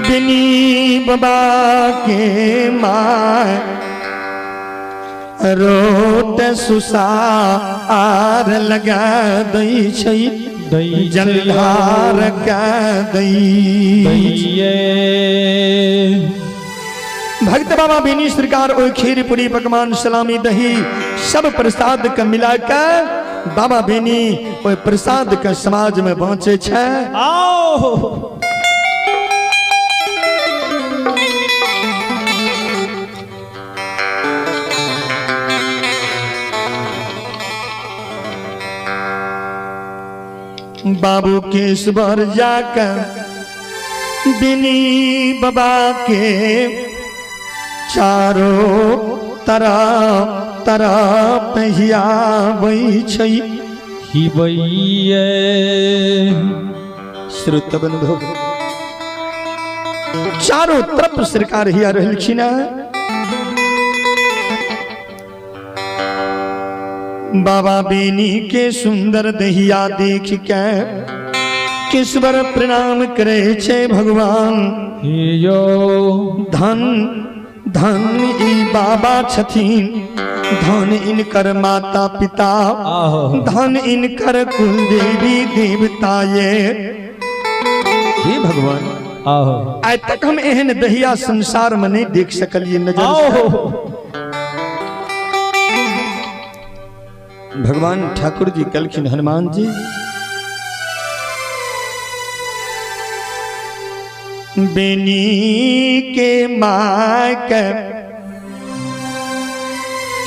बिनी बाबा के my road Sousa are लगा दई छै जलधार का दई। भक्त बाबा बेनी सरकार ओ खीर पूरी पकवान सलामी दही सब प्रसाद के मिलाकर बाबा बेनी ओ प्रसाद के समाज में बाँचे छै। बाबू केशवर जाकर बिनी बाबा के चारों तरफ हियाबै छै श्रोत बंधु चारों तरफ सरकार हिया रहलखिन। बाबा बेनी के सुंदर दहिया देख के केशवर प्रणाम करे छे भगवान। धन धन ई बाबा छथिन, धन इनकर माता पिता, धन इनकर कुल देवी देवता ये। हे भगवान आज तक हम एहन दहिया संसार में नहीं देख सकलिए नजर। भगवान ठाकुर जी कलखिन हनुमान जी बेनी के माय के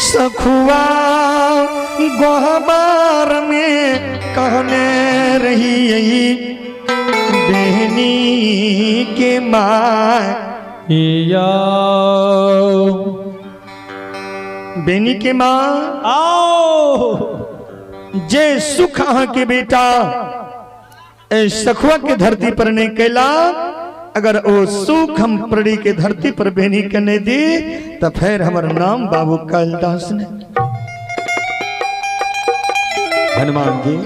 सखुआ गोहबार में कहने रही बेनी के माय बेनी के माँ जे सुख अहाँ के बेटा सखुआ के धरती पर नहीं कैला, अगर ओ सुख हम प्रणी के धरती पर बेनी करने दी तो फिर हमार नाम बाबू कालिदास ने। हनुमान जी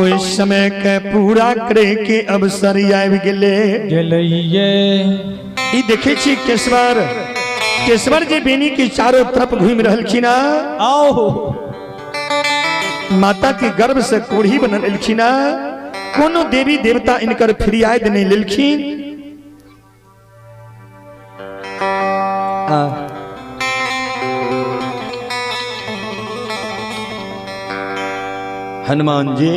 उस समय के पूरा करे के अवसर आबि गेले। ई देखे छी केशवर जी बेनी के चारों तरफ घूम रहलखिन। माता के गर्भ से कोढ़ी बनल एलखिन। कोनो देवी देवता इनकर फिरियाद नहीं लेलखिन। हनुमान जी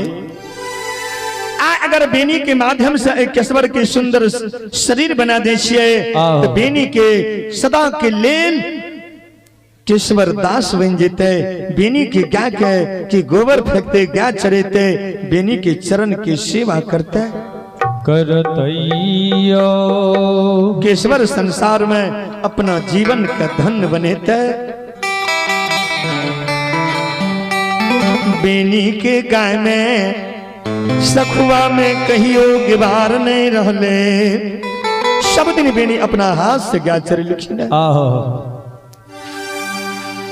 अगर बेनी के माध्यम से एक केशवर के सुंदर शरीर बना दे तो बेनी के सदा के लेल केशवर दास बन जेते। बेनी के गाय के गोबर फेंकते, गाय चरेते, बेनी के चरण की सेवा करते केशवर संसार में अपना जीवन का धन बनेते। बेनी के गाय में सखुआ में कहियो गिबार नहीं रहले। सब दिन बेनी अपना हाथ से गाय चरे लिखी।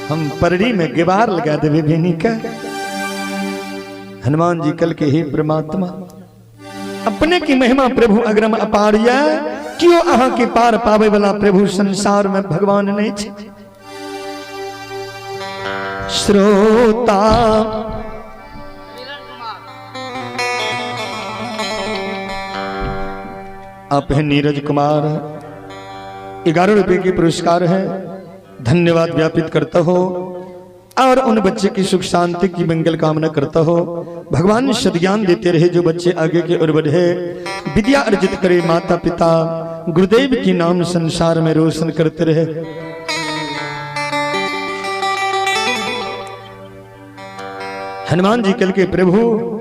हम परड़ी में गिबार लगा देवे बेनी का। हनुमान जी कल के ही परमात्मा अपने की महिमा प्रभु अग्रम अपारिया क्यों अहाँ के पार पावे वाला प्रभु संसार में भगवान नहीं छे। श्रोता आप हैं नीरज कुमार, 11 रुपए की पुरस्कार है। धन्यवाद ज्ञापित करता हो और उन बच्चे की सुख शांति की मंगल कामना करता हो। भगवान सद्ज्ञान देते रहे जो बच्चे आगे के ओर बढ़े, विद्या अर्जित करे, माता पिता गुरुदेव की नाम संसार में रोशन करते रहे। हनुमान जी कल के प्रभु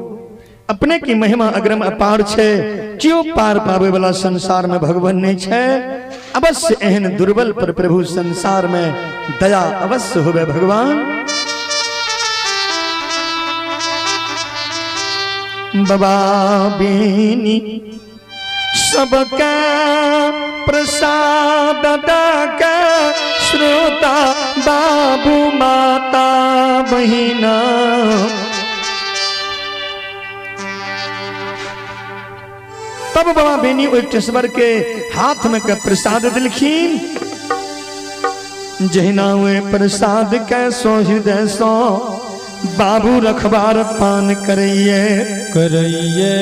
अपने की महिमा अग्रम अपार छे, क्यों पार पावे वाला संसार में भगवान नहीं छे। अवश्य एहन दुर्बल पर प्रभु संसार में दया अवश्य होवे भगवान। बाबा बेनी सबका प्रसाद दाका, श्रोता बाबू माता बहिना तब बाबा बेनी ओइ केसवर के हाथ में के प्रसाद दिलखीन। जहिना वे प्रसाद कैसो हृदय सो बाबू रखबार पान करइए करइए।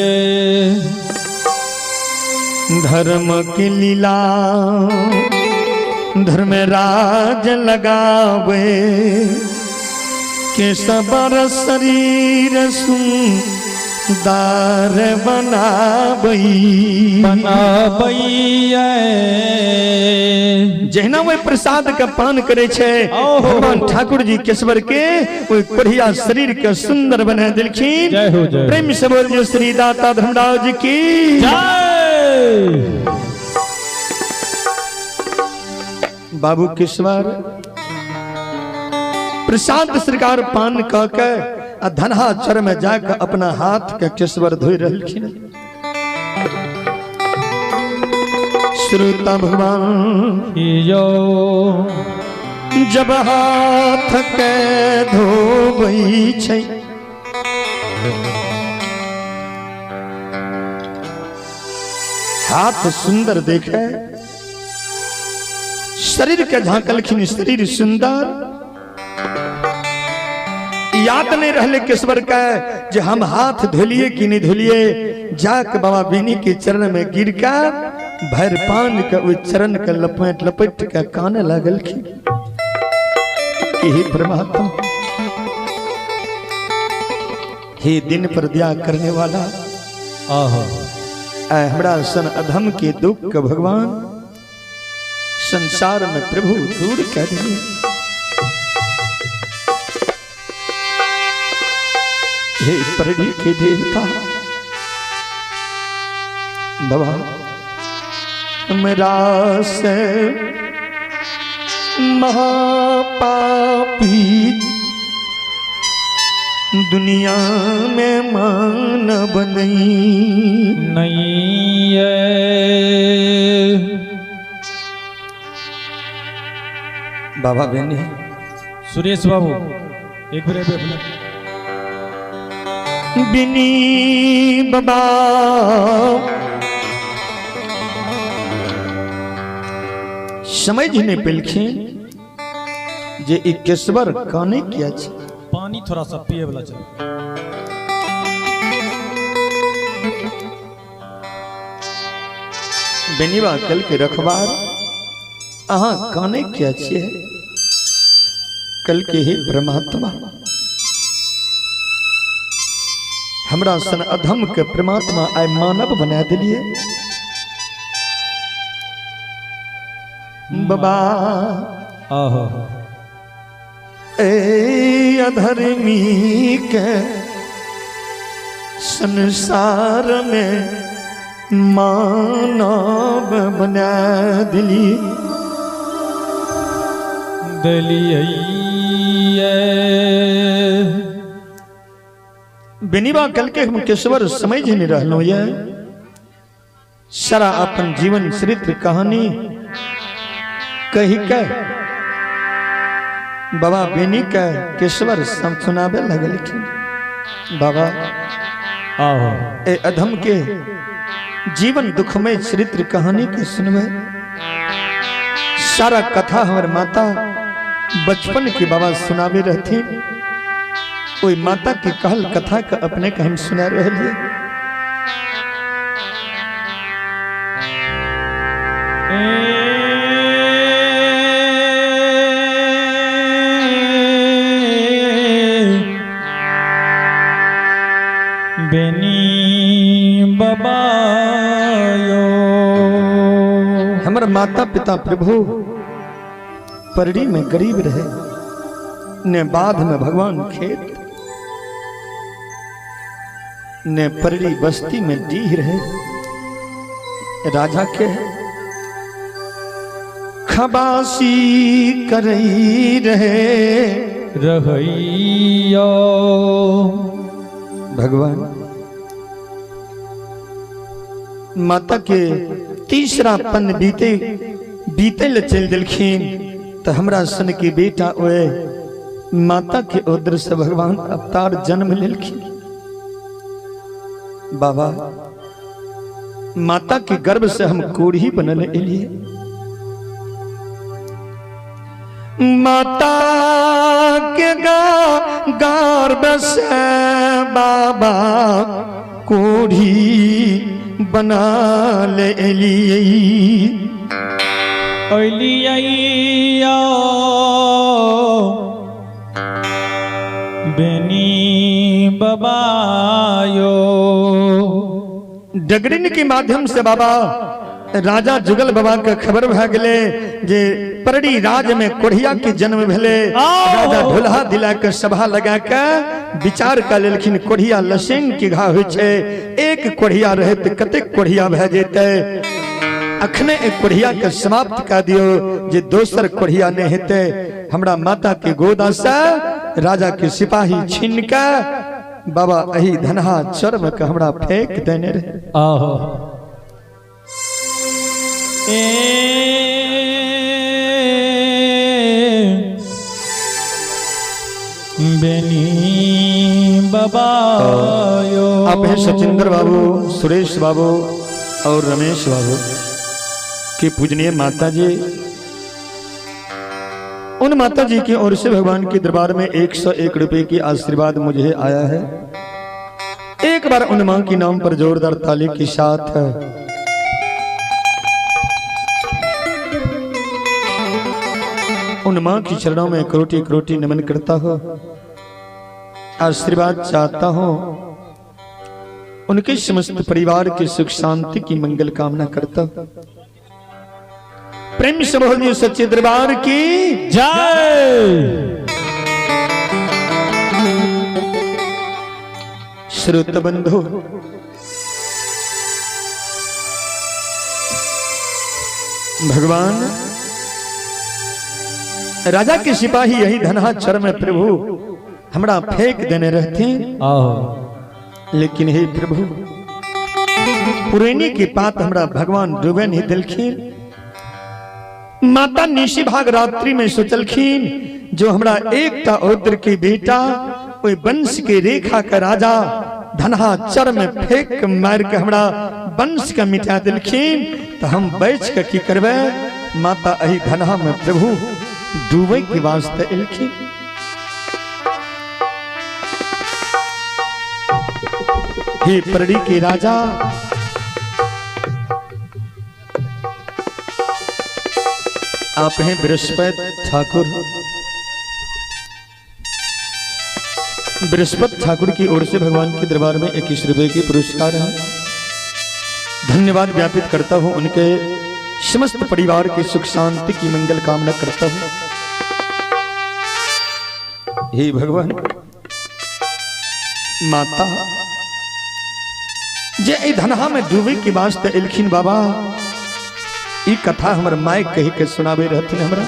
धर्म की लीला धर्मराज लगावे केसवर शरीर सुंदर बनाबई। जहिना वे प्रसाद का पान करे छे भगवान ठाकुर जी केसवर के वो बढ़िया शरीर के सुंदर बना दिलखीन। प्रेम से बोलिए श्री दाता धर्मराज जी की जय। बाबू केसवर प्रसाद श्रृंगार पान कह के धनहा चर में जाकर अपना हाथ के केसवर धोई रहलखिन। श्रोता भगवान जब हाथ के धोबई छै हाथ सुंदर देखे शरीर के झांकलखिन शरीर सुंदर याद नहीं रहले केसवर का जे हम हाथ धोलिए कि नहीं धोलिए। जाके बाबा बेनी के चरण में गिर कर भैर पान के वो चरण के लपेट लपेट के काने लागल कि हे परमात्मा हे दिन पर दया करने वाला हमरा सन अधम के दुख के भगवान संसार में प्रभु दूर कर दिए। हे परड़ी के देवता बाबा मेरा से महापापी दुनिया में मानव नहीं है। बाबा बेनी सुरेश बाबू एक बार बिनी बाबा समझ नहीं पेलखिन जे ई केसवर काने किया छे। पानी थोड़ा सा पिए वाला चल। बेनीबा कल के रखबार अहाँ काने किया छे कल के ही परमात्मा हमरा सन अधम के परमात्मा आय मानव बना दिलिए। बाबा ए अधर्मी के संसार में मानव बना दिली बेनीबा कल के हम केसवर समझ नहीं रहलो ये सारा अपन जीवन चरित्र कहानी कही के बाबा बेनी का केसवर सुनावे लगल। बाबा ए अधम के जीवन दुखमय चरित्र कहानी के सुनवे। सारा कथा हमारे माता बचपन की बाबा सुनावे रहती। कोई माता की कहल कथा का अपने का हम सुना रहे लिए। बेनी बाबा हमारा माता पिता प्रभु परड़ी में गरीब रहे ने बाध में भगवान खेत ने परड़ी बस्ती में डीह रहे राजा के खबासी करई रहे रहियो भगवान। माता के तीसरा पन बीते ले चल दिलखीन तो हमरा सन के बेटा ओए माता के उदर से भगवान अवतार जन्म लेलखिन। बाबा माता के गर्भ से हम कोढ़ी बनल एलिए। माता के गर्भ से बाबा कोढ़ी बना ले एलिए। अलिया बेनी बबायो। डगरिन के माध्यम से बाबा राजा जुगल बाबा के खबर भ गए जे परड़ी राज में कोढ़िया के जन्म भेले। राजा ढोलहा दिला के सभा लगा के विचार कर लेलखिन कोढ़िया लसेंग के घा होइ छे, एक कोढ़िया रहे तो कते कोढ़िया भे जेते। अखने एक कोढ़िया के समाप्त कर दियो जे दोसर कोढ़िया ने हेते। हमरा माता के गोदा से राजा के सिपाही छीन के बाबा अही धनहा चर्म के हमरा फेंक देने रहे। आहो बेनी बबायो। आप हैं सचिंद्र बाबू, सुरेश बाबू और रमेश बाबू की पूजनीय माता जी। उन माता जी की ओर से भगवान के दरबार में 101 रुपए की आशीर्वाद मुझे आया है। एक बार उन मां की नाम पर जोरदार ताली के साथ उन मां की चरणों में करोटी करोटी नमन करता हो, आशीर्वाद चाहता हूं, उनके समस्त परिवार की सुख शांति की मंगल कामना करता हूं। प्रेम से बोलिए सच्चे दरबार की जय। श्रोत बंधु, भगवान राजा के सिपाही यही धनहा चर में प्रभु हमरा फेंक देने रहते, लेकिन हे प्रभु पुरैनी के पात हमरा भगवान डूबे नहीं दिलखिन। माता निशी भाग रात्रि में सोचलखिन जो हमरा एकटा औद्र के बेटा ओई वंश के रेखा का राजा धनहा चर में फेंक मार के हमरा वंश का मिटा दिलखिन, तो हम बैठ के की करबे। माता अही धनहा में प्रभु डूबे के वास्ते एलखिन। हे परड़ी के राजा, आप हैं बृहस्पति ठाकुर। बृहस्पति ठाकुर की ओर से भगवान के दरबार में 21 रुपए के पुरस्कार है। धन्यवाद ज्ञापित करता हूं, उनके समस्त परिवार की सुख शांति की मंगल कामना करता हूं। हे भगवान, माता जे ई धनहा में डूबे के वास्ते एलखिन बाबा, ई कथा हमर माय कही के सुनावे रहथिन हमरा।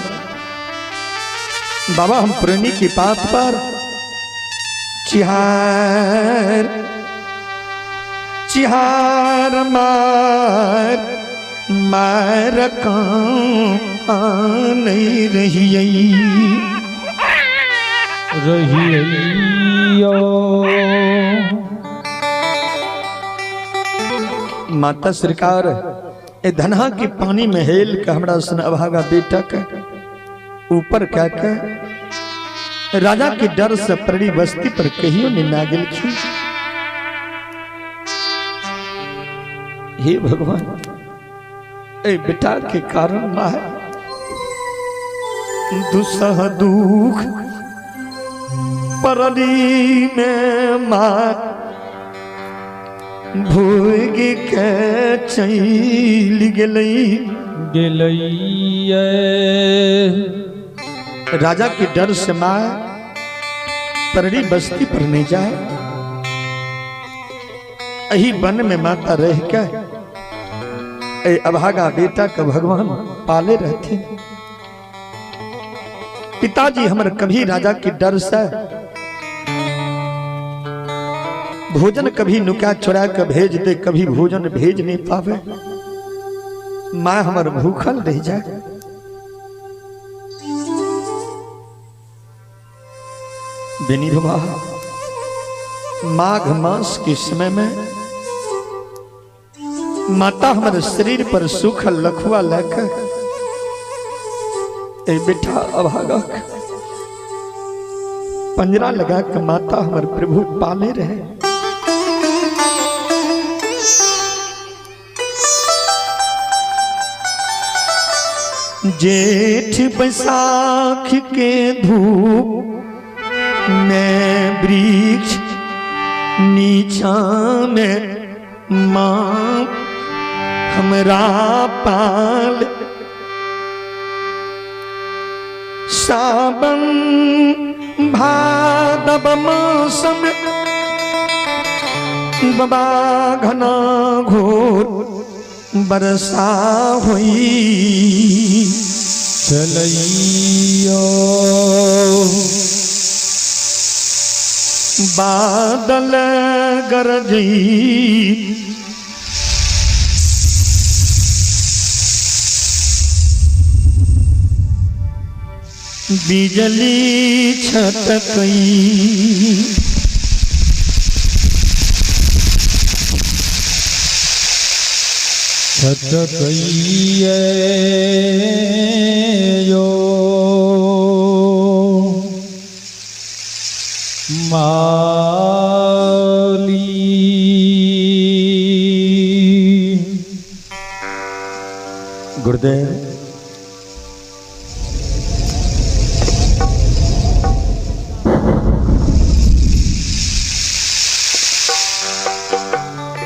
बाबा हम पुरैनी की पात पर चिहार चिहार मार मार नहीं रहियो। माता सरकार ए धनहा के पानी में हेल के हमरा सन अभागा बेटा के ऊपर क्या के राजा के डर से परड़ी बस्ती पर कहियो ने ना गेलखिन। हे भगवान, ए बेटा के कारण ना है दुसह दुख परड़ी में मार भोग के चल गेलई। राजा के डर से मां परड़ी बस्ती पर नहीं जाए। अही वन में माता रह के ए अभागा बेटा का भगवान पाले रहते। पिताजी हमर कभी राजा के डर से भोजन कभी नुका चुरा के भेज दे, कभी भोजन भेज नहीं पावे। मां हमर भूखल रह जाए। बेनी बाबा, माघ मास के समय में माता हमारे शरीर पर सूखल लखुआ लेकर ए बेटा अभागा पंजरा लगा के माता हमारे प्रभु पाले रहे। जेठ बैसाख के धूप में वृक्ष नीचा में माँ हमरा पाल, सावन भादव मौसम बबा घना घोर बरसा हुई। चलइयो बादल गरजी बिजली छटकई, छटकइए यो माली। गुरुदेव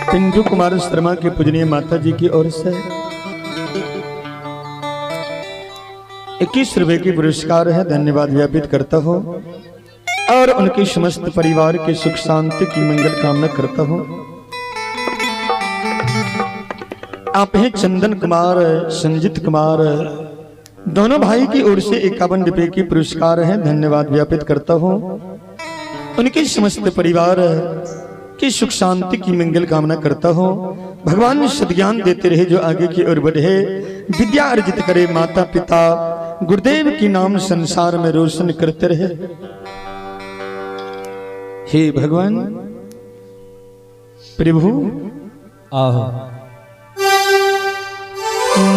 पिंटू कुमार शर्मा के पूजनीय माता जी की ओर से 21 रुपए की पुरस्कार है, धन्यवाद ज्ञापित करता हूँ और उनके समस्त परिवार के सुख शांति की मंगल कामना करता हूँ। आप हैं चंदन कुमार, संजीत कुमार, दोनों भाई की ओर से 51 रुपए की पुरस्कार है, धन्यवाद ज्ञापित करता हूँ। उनके समस्त परिवार की सुख शांति की मंगल कामना करता हूँ। भगवान सद्ज्ञान देते रहे, जो आगे की ओर बढ़े, विद्या अर्जित करे, माता पिता गुरुदेव की नाम संसार में रोशन करते रहे। हे भगवान प्रभु आहो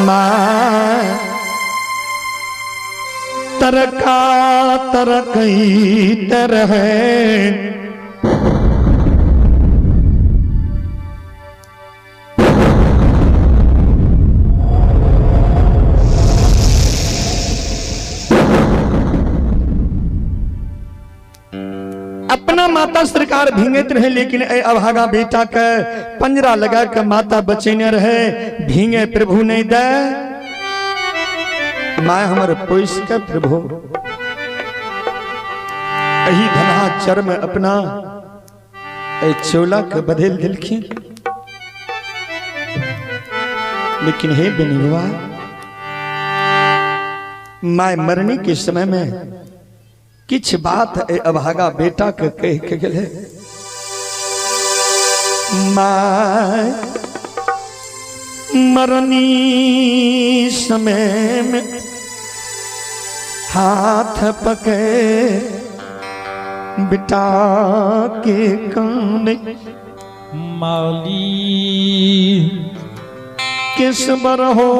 माँ तरका तरकई तरह अपना माता सरकार भींगत रहे, लेकिन ए अभागा बेटा के पंजरा लगा के माता बचे न रहे, भींगे प्रभु नहीं दे। माँ हमारे पोष के प्रभु अही धनहा चर में अपना ए चोला के बदल दिलखी, लेकिन हे बेनिवा माँ मरने के समय में किछ बात ए अभागा बेटा के कह के गले। माँ मरनी समय में हाथ पके बिटा के कान माली किस बर हो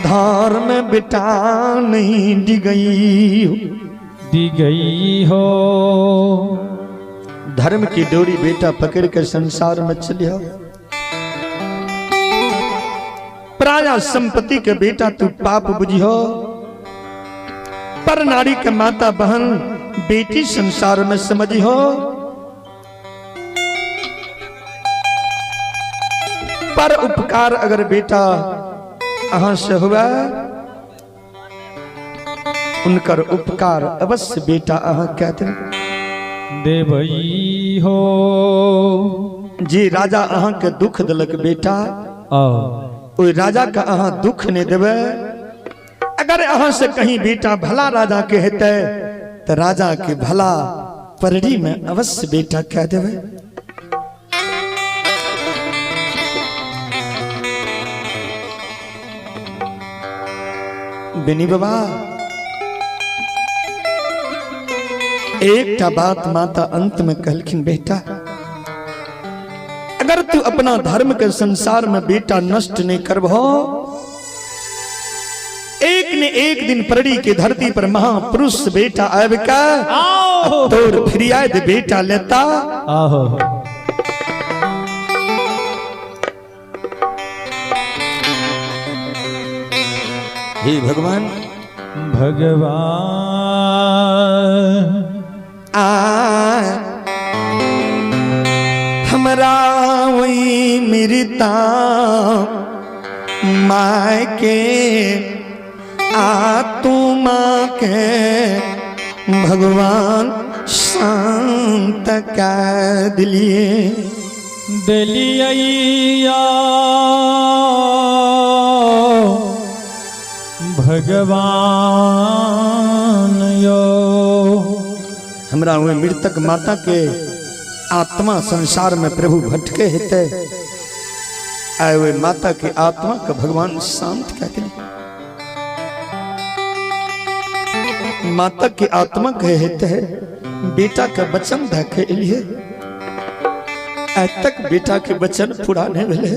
धार में बिटा नहीं डिगई दी गई हो। धर्म की डोरी बेटा पकड़ कर संसार में चलिया, पराया संपत्ति के बेटा तू पाप बुझियो, पर नारी के माता बहन बेटी संसार में समझियो। पर उपकार अगर बेटा अहां से हुआ, उनकर उपकार अवश्य बेटा अहां कहते देवई हो। जी राजा अहां के दुख दिलक बेटा, आओ ओई राजा का अहां दुख नहीं देवे। अगर अहां से कहीं बेटा भला राजा के हेते, तो राजा के भला परड़ी में अवश्य बेटा कह देवे। बेनी बाबा एक बात माता अंत में कहलखिन, बेटा अगर तू अपना धर्म के संसार में बेटा नष्ट नहीं करबो, एक ने एक दिन परड़ी के धरती पर महापुरुष बेटा आब का तोर फिर आए दे बेटा लेता। आहो हे भगवान भगवान हमरा वही मृता माय के आत्मा के भगवान शांत कर दिलिए दिलिया भगवान यो। हमरा हुए मृतक माता के आत्मा संसार में प्रभु भटके हेते, आए हुए माता के आत्मा का भगवान शांत कर दिलिए। माता की आत्मा कहे हेते है बेटा का वचन देखे लिए, आज तक बेटा के वचन पूरा नहीं भेले।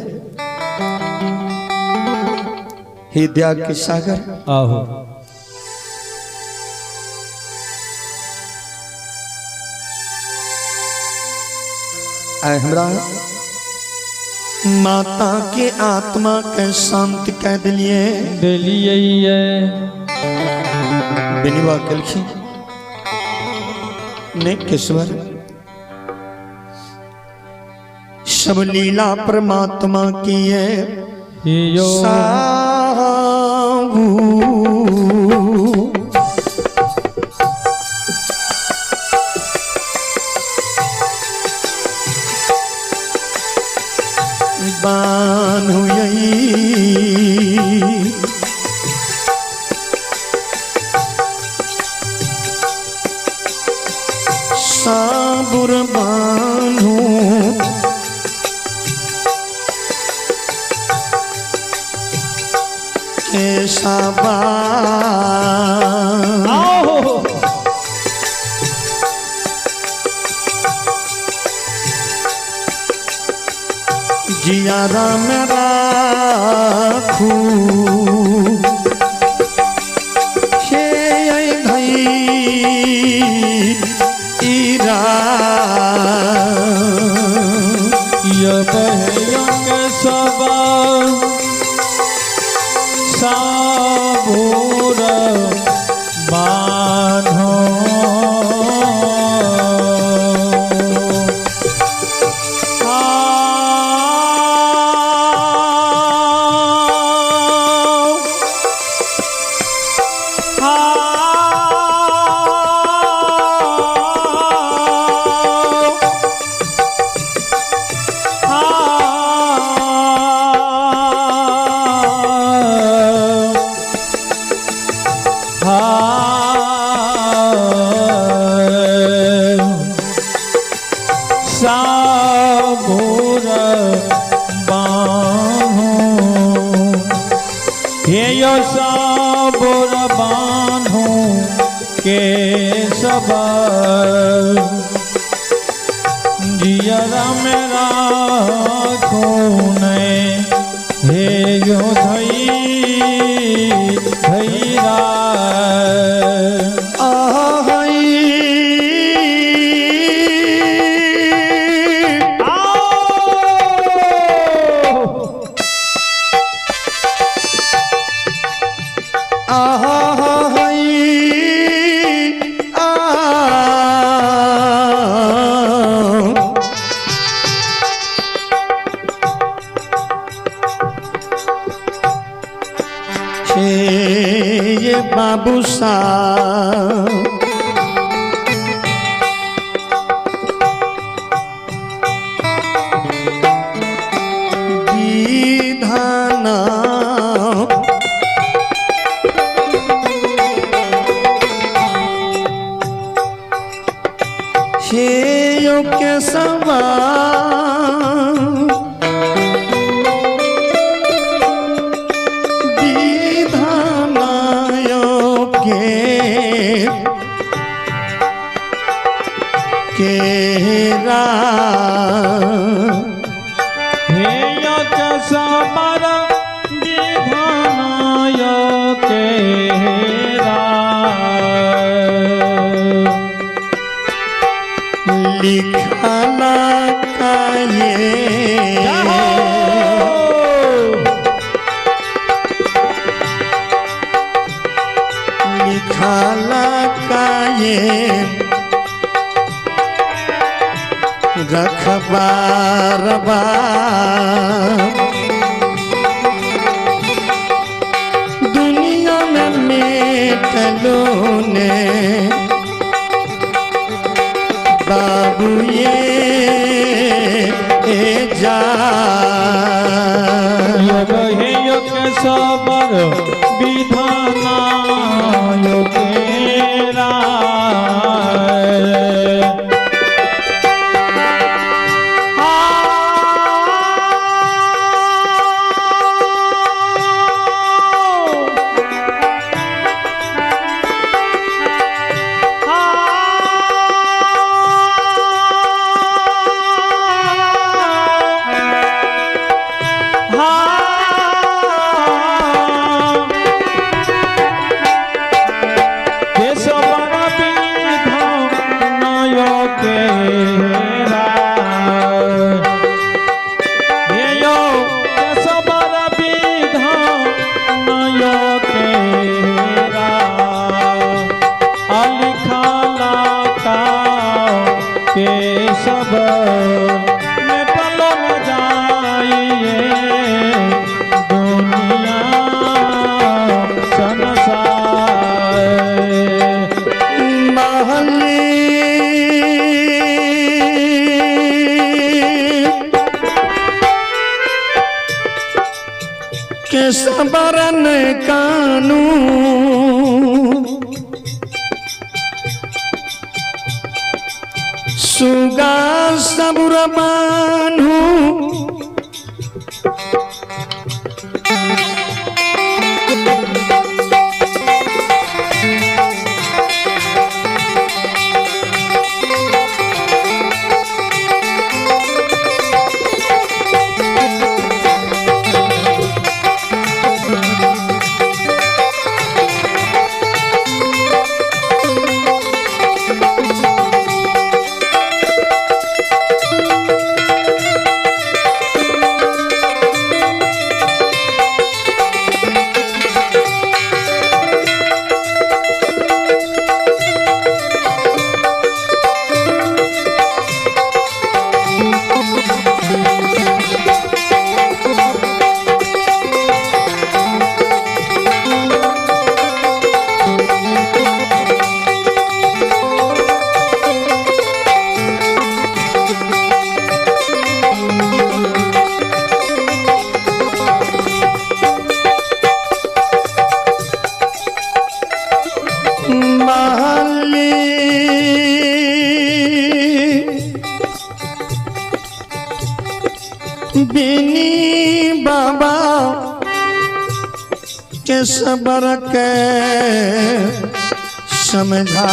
हे दया के सागर आहो आए हमरा माता के आत्मा के शांत कह दिलिए दिलिए बिनिवा कलखी ने केश्वर सब लीला परमात्मा की है यो साहू बान साबुर बानू केशवा जिया राम राखू हे धई ईरा सबा साबुर बान्हो साबुर बान्हो केशवा जियरा मेरा खूने हे यो धैरा ये बाबू साहब विधाना हे यो के सवाल लिखाला का लिखाला का रखबारबा दुनिया में मेटलों ने बाबू ये जा योग हे योग सबर विधाना योग सब मेटलो न जाइए दुनिया संसार महली के सबरन कानून सुगा सबुर बानू बिनी बाबा के सबर के समझा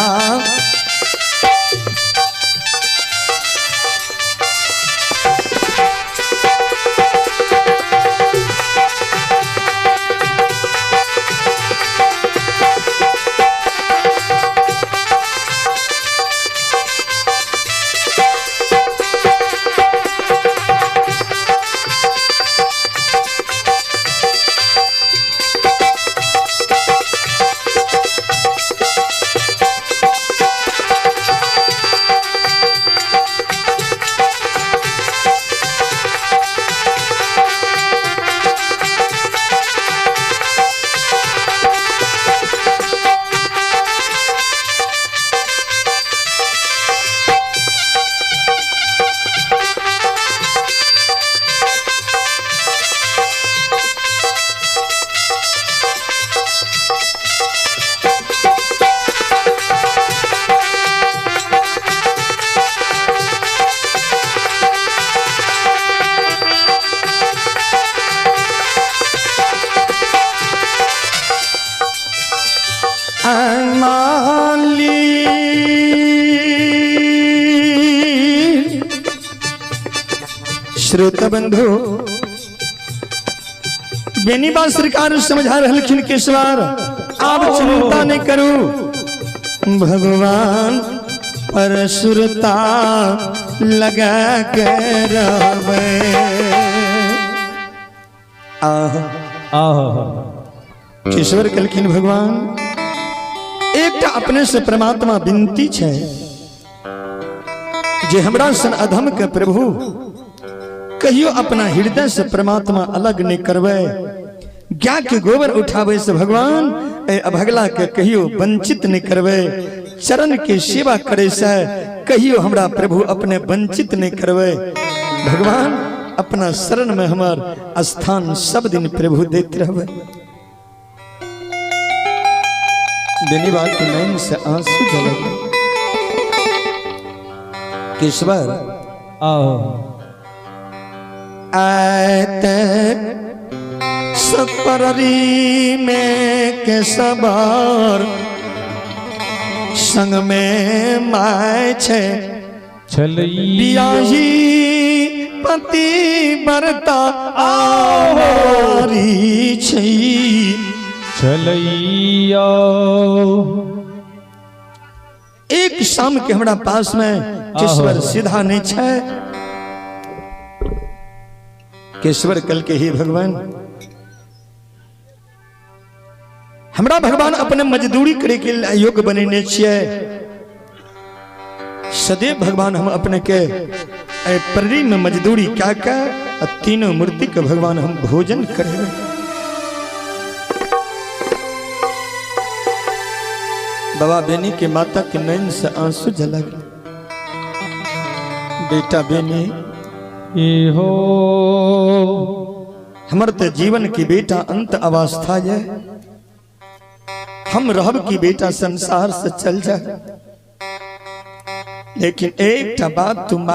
श्रोता बंधु बेनी बात सरकार समझा रहलखिन केशवर आप चिंता नहीं करू भगवान पर सुरता लगा कर रहे। ईश्वर कलखिन भगवान एक अपने से परमात्मा विनती छे जे हमरा सन अधम के प्रभु कहियो अपना हृदय से परमात्मा अलग नहीं करवे। ज्ञा के गोबर उठावे से भगवान ए अभगला के कहियो वंचित नहीं करवे। चरण के सेवा करे से कहियो हमरा प्रभु अपने वंचित नहीं करवे। भगवान अपना शरण में हमार स्थान सब दिन प्रभु देते रहे। बेनी बात के नैन से आंसू झलके ईश्वर आते सपररी में के सबर संग में माय छे बियाही पति बरता आवारी छी चलैया। एक शाम के हमरा पास में ईश्वर सीधा नहीं छे। केश्वर कल के ही भगवान हमरा भगवान अपने मजदूरी करे के योग्य बनेने छिए। सदैव भगवान हम अपने के परी में मजदूरी क्या क्या तीनों मूर्ति के भगवान हम भोजन करे। बाबा बेनी के माता के नैन से आंसू झलक। बेटा बेनी हो हमर तो जीवन की बेटा अंत अवस्था है। हम रहब की बेटा संसार से चल जाए, लेकिन एक बात तुम